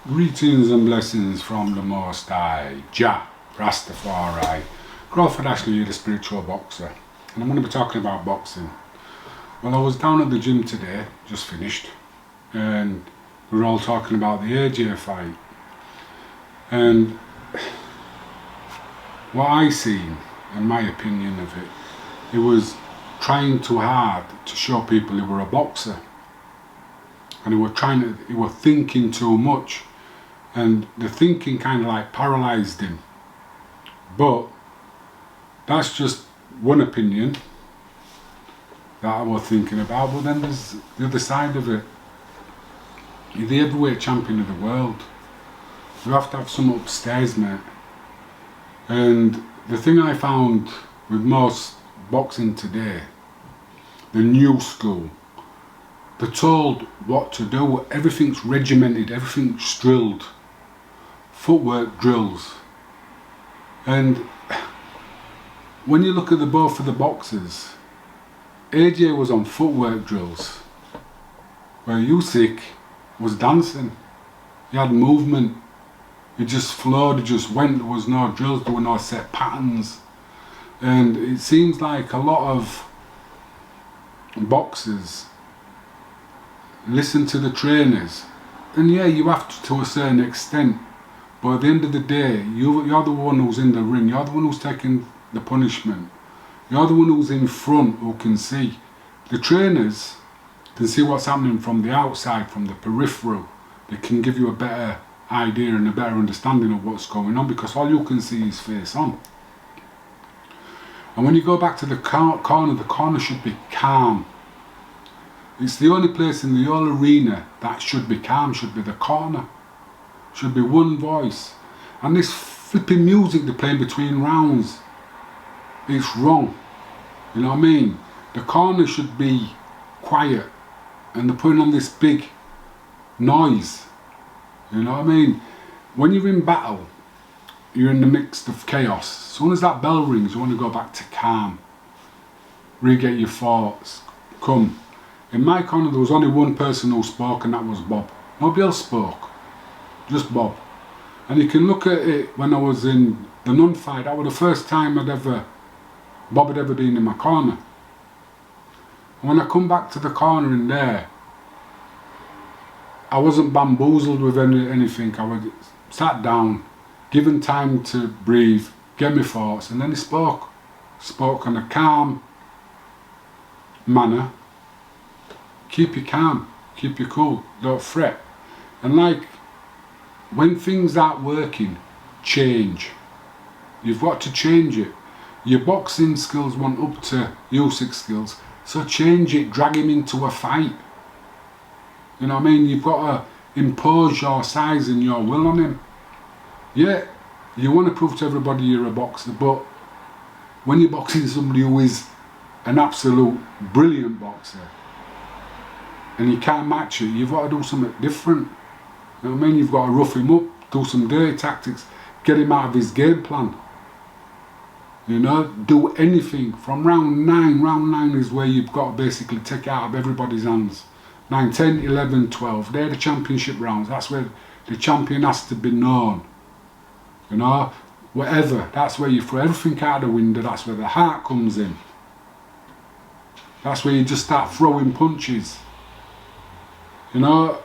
Greetings and blessings from the Most High, Jah, Rastafari, Crawford Ashley, the spiritual boxer, and I'm going to be talking about boxing. Well, I was down at the gym today, just finished, and we were all talking about the AJ fight, and what I seen, in my opinion of it, it was trying too hard to show people he were a boxer, and he were thinking too much. And the thinking kind of like paralysed him. But that's just one opinion that I was thinking about. But then there's the other side of it. You're the heavyweight champion of the world. You have to have some upstairs, mate. And the thing I found with most boxing today, the new school, they're told what to do. Everything's regimented, everything's drilled. Footwork drills. And when you look at both of the boxers, AJ was on footwork drills, where Usyk was dancing. He had movement. He just flowed, he just went. There was no drills, there were no set patterns. And it seems like a lot of boxers listen to the trainers. And yeah, you have to a certain extent. But at the end of the day, you're the one who's in the ring. You're the one who's taking the punishment. You're the one who's in front who can see. The trainers can see what's happening from the outside, from the peripheral. They can give you a better idea and a better understanding of what's going on, because all you can see is face on. And when you go back to the corner should be calm. It's the only place in the whole arena that should be calm, should be the corner. Should be one voice. And this flipping music they're playing between rounds, it's wrong. You know what I mean? The corner should be quiet, and they're putting on this big noise. You know what I mean? When you're in battle, you're in the midst of chaos. As soon as that bell rings, you want to go back to calm. Re-get your thoughts. Come. In my corner, there was only one person who spoke, and that was Bob. Nobody else spoke. Just Bob. And you can look at it when I was in the Nun fight. That was the first time Bob had ever been in my corner. And when I come back to the corner in there, I wasn't bamboozled with anything. I was sat down, given time to breathe, get my thoughts, and then he spoke. Spoke in a calm manner. Keep you calm, keep you cool, don't fret. And like, when things aren't working, change. You've got to change it. Your boxing skills went up to Usyk's skills, so change it, drag him into a fight. You know what I mean? You've got to impose your size and your will on him. Yeah, you want to prove to everybody you're a boxer, but when you're boxing somebody who is an absolute brilliant boxer, and you can't match it, you've got to do something different. You know what I mean? You've got to rough him up, do some dirty tactics, get him out of his game plan. You know, do anything. From round 9 is where you've got to basically take it out of everybody's hands. 9, 10, 11, 12, they're the championship rounds. That's where the champion has to be known. You know, whatever, that's where you throw everything out of the window, that's where the heart comes in. That's where you just start throwing punches. You know,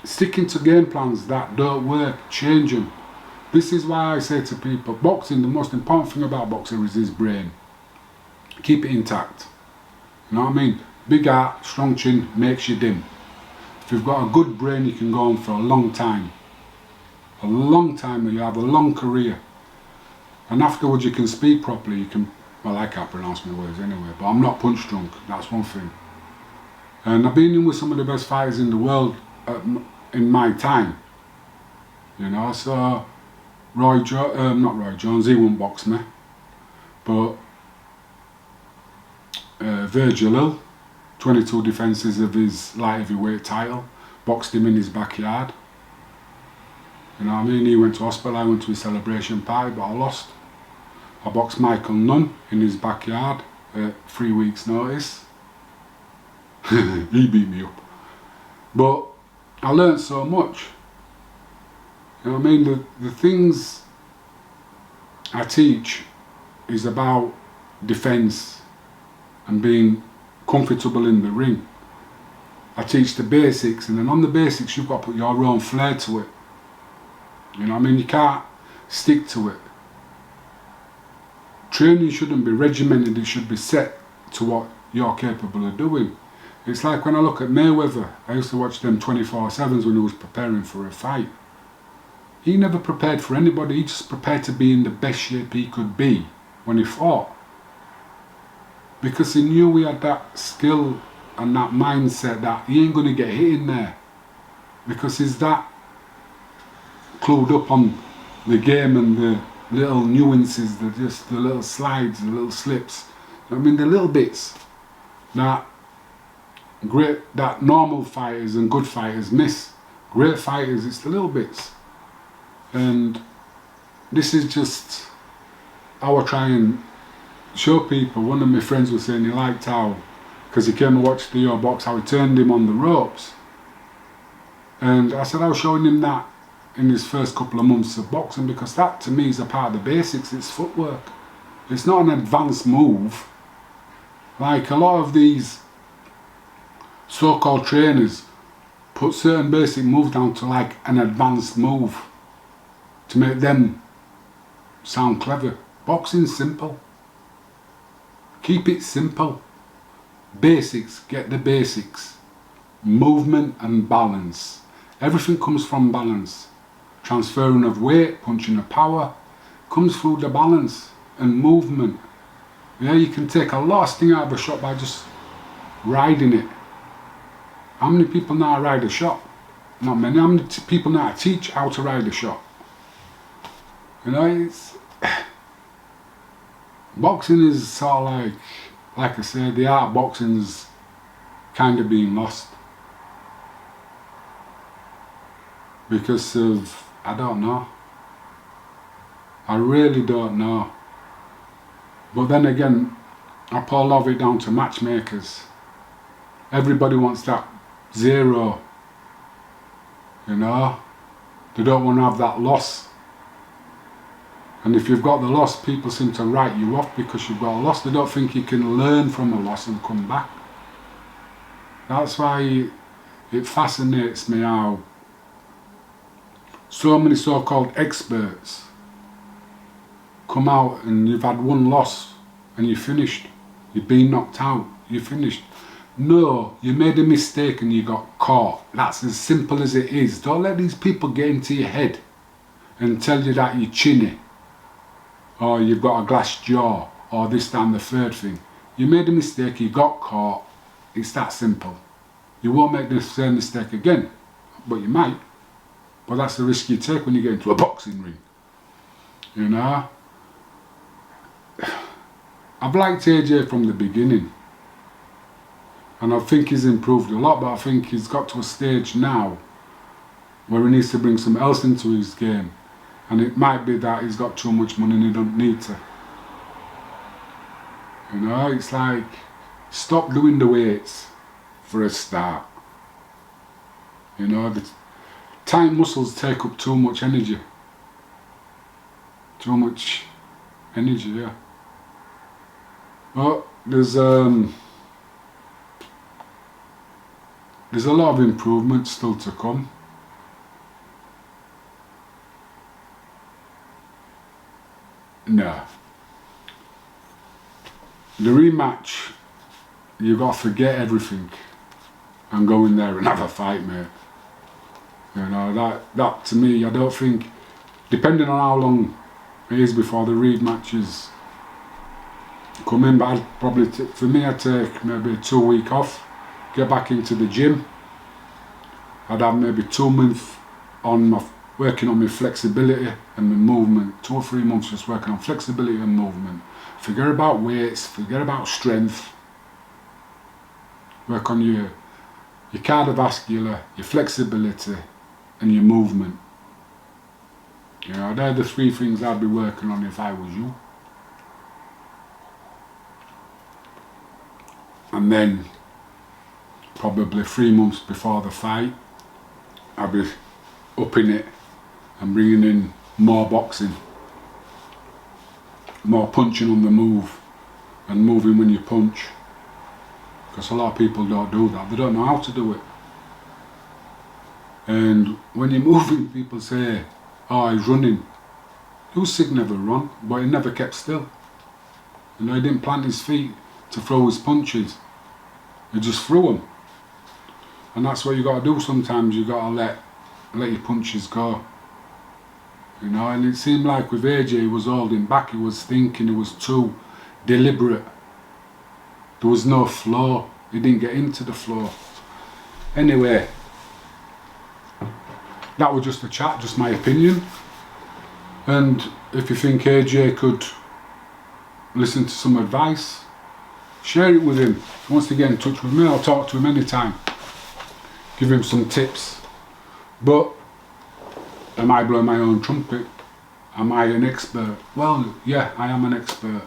sticking to game plans that don't work, change them. This is why I say to people, boxing, the most important thing about boxing is his brain. Keep it intact. You know what I mean? Big heart, strong chin, makes you dim. If you've got a good brain, you can go on for a long time. A long time, you have a long career. And afterwards you can speak properly, you can, well, I can't pronounce my words anyway, but I'm not punch drunk, that's one thing. And I've been in with some of the best fighters in the world in my time. You know, so not Roy Jones, he won't box me. But Virgil Hill, 22 defences of his light heavyweight title, boxed him in his backyard. You know what I mean? He went to hospital, I went to his celebration party, but I lost. I boxed Michael Nunn in his backyard at 3 weeks' notice. He beat me up. But I learned so much. You know what I mean? The things I teach is about defence and being comfortable in the ring. I teach the basics, and then on the basics you've got to put your own flair to it. You know what I mean? You can't stick to it. Training shouldn't be regimented, it should be set to what you're capable of doing. It's like when I look at Mayweather, I used to watch them 24/7s when he was preparing for a fight. He never prepared for anybody, he just prepared to be in the best shape he could be when he fought. Because he knew he had that skill and that mindset that he ain't going to get hit in there. Because he's that clued up on the game and the little nuances, the little slides, the little slips. I mean, the little bits that normal fighters and good fighters miss. Great fighters, it's the little bits. And this is just how I try and show people. One of my friends was saying he liked how, because he came and watched the box, how he turned him on the ropes. And I said I was showing him that in his first couple of months of boxing, because that to me is a part of the basics. It's footwork. It's not an advanced move. Like a lot of these so-called trainers put certain basic moves down to like an advanced move to make them sound clever. Boxing's simple. Keep it simple. Basics, get the basics. Movement and balance. Everything comes from balance. Transferring of weight, punching of power, comes through the balance and movement. Yeah, you can take a lot of sting out of a shot by just riding it. How many people know how to ride a shot? Not many. How many people know how to teach how to ride a shot? You know, it's boxing is sort of like I said, the art of boxing's kind of being lost because of, I don't know. I really don't know. But then again, I put a lot of it down to matchmakers. Everybody wants that zero, you know. They don't want to have that loss. And if you've got the loss, people seem to write you off because you've got a loss. They don't think you can learn from a loss and come back. That's why it fascinates me how so many so-called experts come out and you've had one loss and you're finished. You've been knocked out, you're finished. No, you made a mistake and you got caught. That's as simple as it is. Don't let these people get into your head and tell you that you're chinny, or you've got a glass jaw, or this, that and the third thing. You made a mistake, you got caught. It's that simple. You won't make the same mistake again, but you might. But that's the risk you take when you get into a boxing ring. You know? I've liked AJ from the beginning. And I think he's improved a lot, but I think he's got to a stage now where he needs to bring something else into his game. And it might be that he's got too much money and he don't need to. You know, it's like, stop doing the weights for a start. You know, the tight muscles take up too much energy. Too much energy, yeah. But there's a lot of improvement still to come. No. The rematch, you got to forget everything and go in there and have a fight, mate. You know, that to me, I don't think, depending on how long it is before the rematches come in, but I'd probably, for me, I'd take maybe a 2 week off, get back into the gym. I'd have maybe 2 months on working on my flexibility and my movement. 2 or 3 months just working on flexibility and movement. Forget about weights, forget about strength. Work on your cardiovascular, your flexibility and your movement. You know, they're the 3 things I'd be working on if I was you. And then probably 3 months before the fight, I'd be upping it and bringing in more boxing, more punching on the move and moving when you punch, because a lot of people don't do that, they don't know how to do it. And when you're moving, people say, oh, he's running. Usyk never run, but he never kept still. You know, he didn't plant his feet to throw his punches, he just threw them. And that's what you got to do sometimes, you got to let your punches go. You know, and it seemed like with AJ, he was holding back, he was thinking, he was too deliberate. There was no flow, he didn't get into the flow. Anyway, that was just a chat, just my opinion. And if you think AJ could listen to some advice, share it with him. If he wants to get in touch with me, I'll talk to him anytime. Give him some tips. But am I blowing my own trumpet? Am I an expert? Well, yeah, I am an expert.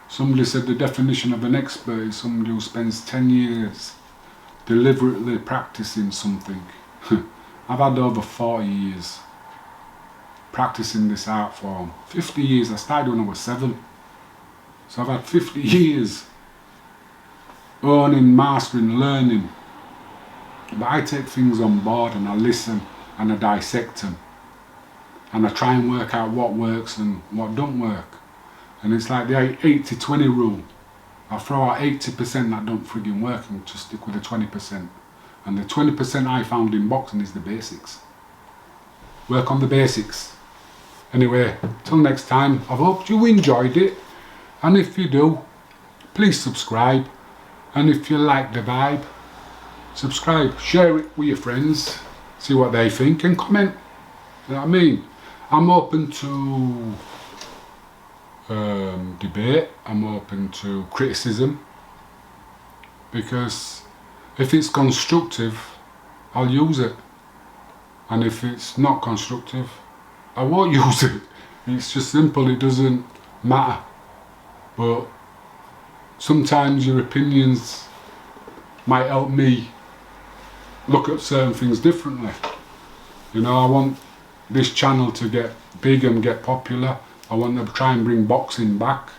Somebody said the definition of an expert is somebody who spends 10 years deliberately practicing something. I've had over 40 years practicing this art form. 50 years, I started when I was 7. So I've had 50 years owning, mastering, learning. But I take things on board and I listen and I dissect them. And I try and work out what works and what don't work. And it's like the 80-20 rule. I throw out 80% that don't friggin' work and just stick with the 20%. And the 20% I found in boxing is the basics. Work on the basics. Anyway, till next time, I hope you enjoyed it. And if you do, please subscribe. And if you like the vibe, subscribe, share it with your friends, see what they think and comment. You know what I mean? I'm open to debate, I'm open to criticism, because if it's constructive, I'll use it. And if it's not constructive, I won't use it. It's just simple, it doesn't matter. But sometimes your opinions might help me look at certain things differently. You know, I want this channel to get big and get popular. I want to try and bring boxing back.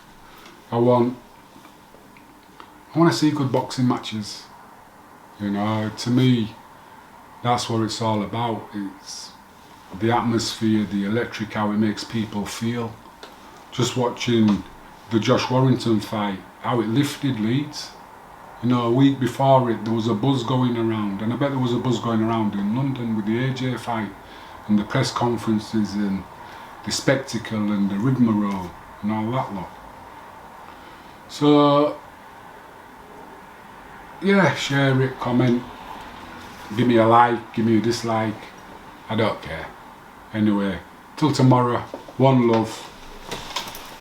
I want to see good boxing matches. You know, to me, that's what it's all about. It's the atmosphere, the electric, how it makes people feel. Just watching the Josh Warrington fight, how it lifted Leeds. You know, a week before it, there was a buzz going around, and I bet there was a buzz going around in London with the AJ fight, and the press conferences, and the spectacle, and the rigmarole, and all that lot. So, yeah, share it, comment, give me a like, give me a dislike, I don't care. Anyway, till tomorrow, one love.